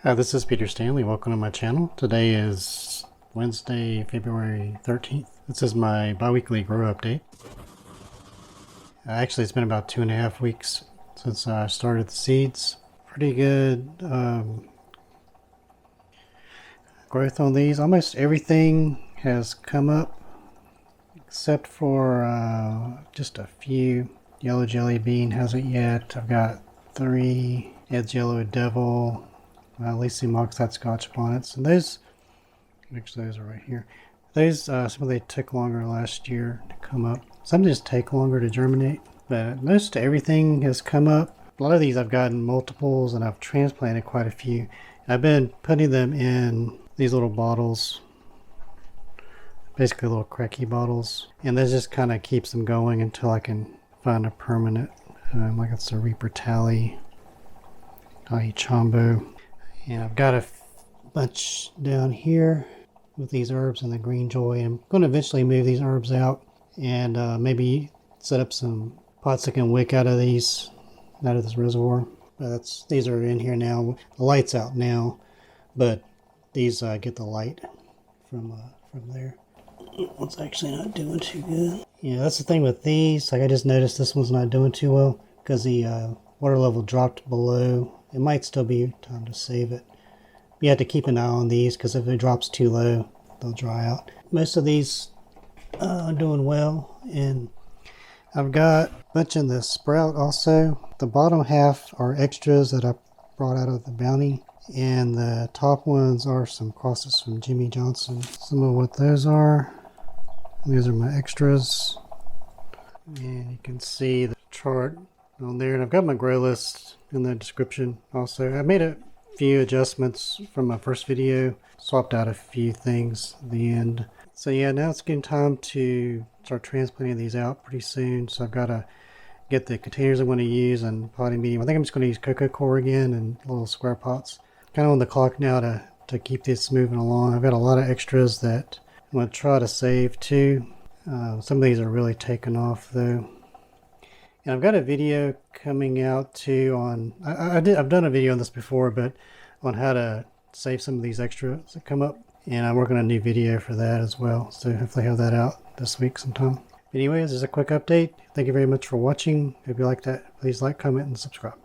This is Peter Stanley. Welcome to my channel. Today is Wednesday, February 13th. This is my bi-weekly grow update. Actually, it's been about 2.5 weeks since I started the seeds. Pretty good growth on these. Almost everything has come up except for just a few. Yellow jelly bean hasn't yet. I've got 3 Ed's Yellow Devil, Lycium oxide Scotch bonnets, and those are right here. Those some of they took longer last year to come up. Some just take longer to germinate, but most everything has come up. A lot of these I've gotten multiples, and I've transplanted quite a few. I've been putting them in these little bottles, basically little cracky bottles, and that just kind of keeps them going until I can find a permanent, like it's a Reaper Tally, Chambo. And I've got a bunch down here with these herbs and the green joy. I'm going to eventually move these herbs out and maybe set up some pots that can wick out of this reservoir. These are in here now. The light's out now, but these get the light from there. It's actually not doing too good. Yeah, that's the thing with these. Like, I just noticed this one's not doing too well because the water level dropped below. It might still be time to save it. You have to keep an eye on these because if it drops too low, they'll dry out. Most of these are doing well, and I've got a bunch in the sprout also. The bottom half are extras that I brought out of the bounty, and the top ones are some crosses from Jimmy Johnson. Some of what those are. These are my extras, and you can see the chart on there, and I've got my grow list in the description also. I made a few adjustments from my first video, swapped out a few things at the end. So yeah, now it's getting time to start transplanting these out pretty soon. So I've got to get the containers I'm going to use and potting medium. I think I'm just going to use cocoa core again and little square pots. Kind of on the clock now to keep this moving along. I've got a lot of extras that I'm going to try to save too. Some of these are really taking off though. And I've got a video coming out too on, I've done a video on this before, but on how to save some of these extras that come up. And I'm working on a new video for that as well. So hopefully have that out this week sometime. Anyways, this is a quick update. Thank you very much for watching. If you like that, please like, comment, and subscribe.